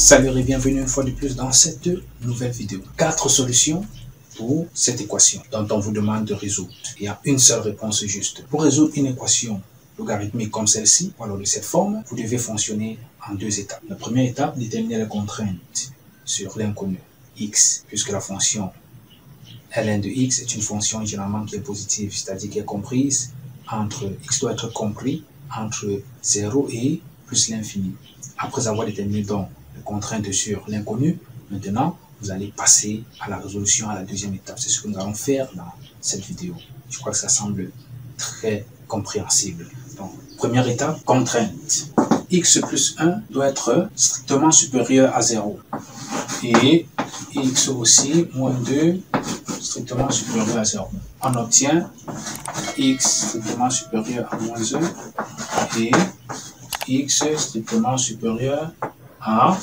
Salut et bienvenue une fois de plus dans cette nouvelle vidéo. 4 solutions pour cette équation dont on vous demande de résoudre. Il y a une seule réponse juste. Pour résoudre une équation logarithmique comme celle-ci, ou alors de cette forme, vous devez fonctionner en 2 étapes. La première étape, déterminer les contraintes sur l'inconnu x, puisque la fonction ln de x est une fonction généralement qui est positive, c'est-à-dire qui est comprise entre, x doit être compris entre 0 et plus l'infini. Après avoir déterminé donc les contraintes sur l'inconnu, maintenant vous allez passer à la résolution à la deuxième étape. C'est ce que nous allons faire dans cette vidéo. Je crois que ça semble très compréhensible. Donc, première étape, contrainte. X plus 1 doit être strictement supérieur à 0. Et x aussi moins 2 strictement supérieur à 0. On obtient x strictement supérieur à moins 1 et x strictement supérieur à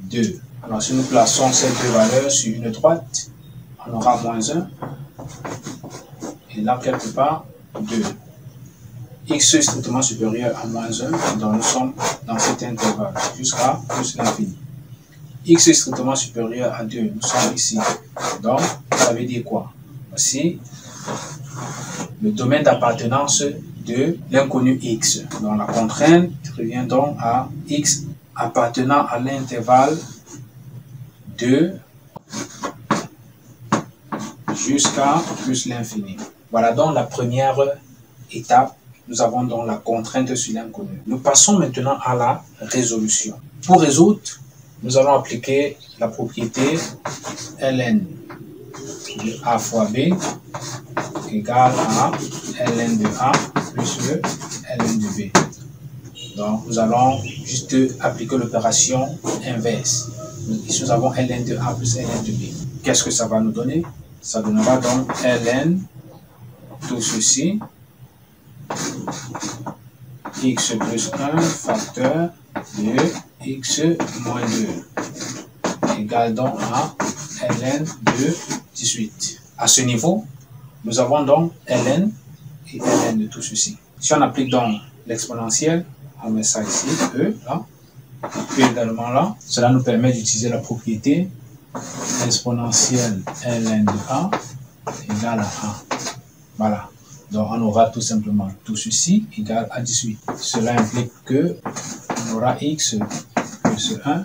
2. Alors si nous plaçons ces deux valeurs sur une droite, on aura moins 1 et là quelque part 2. X strictement supérieur à moins 1, donc nous sommes dans cet intervalle jusqu'à plus l'infini. X strictement supérieur à 2, nous sommes ici. Donc ça veut dire quoi? Voici le domaine d'appartenance de l'inconnu x. Donc la contrainte revient donc à x appartenant à l'intervalle de jusqu'à plus l'infini. Voilà donc la première étape. Nous avons donc la contrainte sur l'inconnu. Nous passons maintenant à la résolution. Pour résoudre, nous allons appliquer la propriété ln de a fois b égale à ln de a plus le ln de b. Donc nous allons juste appliquer l'opération inverse. Ici nous avons ln de a plus ln de b. Qu'est-ce que ça va nous donner? Ça donnera donc ln tout ceci x plus 1 facteur de x moins 2 égale donc à ln de 18. À ce niveau, nous avons donc ln et ln de tout ceci. Si on applique donc l'exponentielle, on met ça ici, e, là, et également là, cela nous permet d'utiliser la propriété exponentielle ln de a égale à 1. Voilà. Donc on aura tout simplement tout ceci égale à 18. Cela implique que on aura x plus 1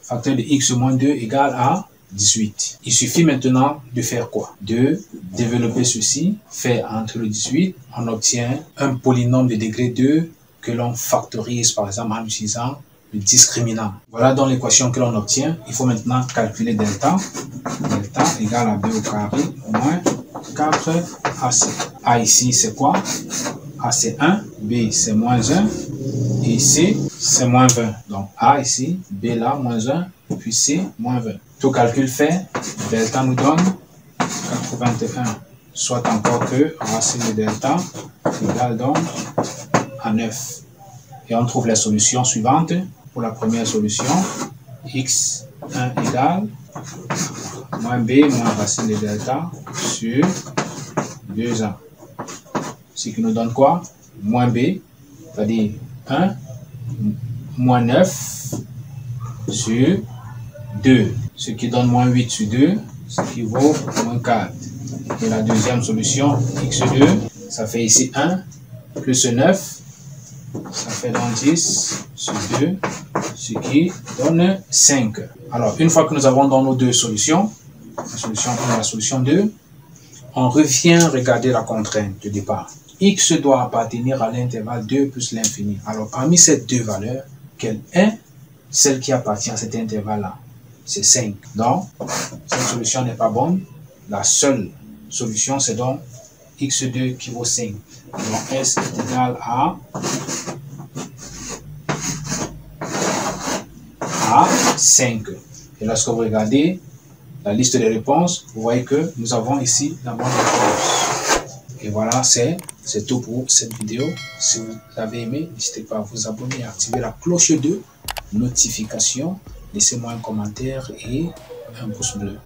facteur de x moins 2 égale à 18. Il suffit maintenant de faire quoi? De développer ceci, faire entre le 18, on obtient un polynôme de degré 2 que l'on factorise par exemple en utilisant le discriminant. Voilà donc l'équation que l'on obtient. Il faut maintenant calculer delta. Delta égale à b au carré moins 4 AC. A ici c'est quoi? A c'est 1, B c'est moins 1 et C c'est moins 20. Donc A ici, B là moins 1 puis C moins 20. Tout calcul fait, delta nous donne 81, soit encore que racine de delta égale donc à 9. Et on trouve les solutions suivantes. Pour la première solution, x1 égale moins b moins racine de delta sur 2a. Ce qui nous donne quoi? Moins b, c'est-à-dire 1 moins 9 sur 2. Ce qui donne moins 8 sur 2, ce qui vaut moins 4. Et la deuxième solution, x2, ça fait ici 1 plus 9. Ça fait donc 10 sur 2, ce qui donne 5. Alors, une fois que nous avons dans nos deux solutions, la solution 1 et la solution 2, on revient regarder la contrainte de départ. X doit appartenir à l'intervalle 2 plus l'infini. Alors, parmi ces deux valeurs, quelle est celle qui appartient à cet intervalle-là? C'est 5. Donc, cette solution n'est pas bonne. La seule solution, c'est donc x2 qui vaut 5. Donc, S est égal à 5. Et lorsque vous regardez la liste des réponses, vous voyez que nous avons ici la bonne réponse. Et voilà, c'est tout pour cette vidéo. Si vous avez aimé, n'hésitez pas à vous abonner et à activer la cloche de notification. Laissez-moi un commentaire et un pouce bleu.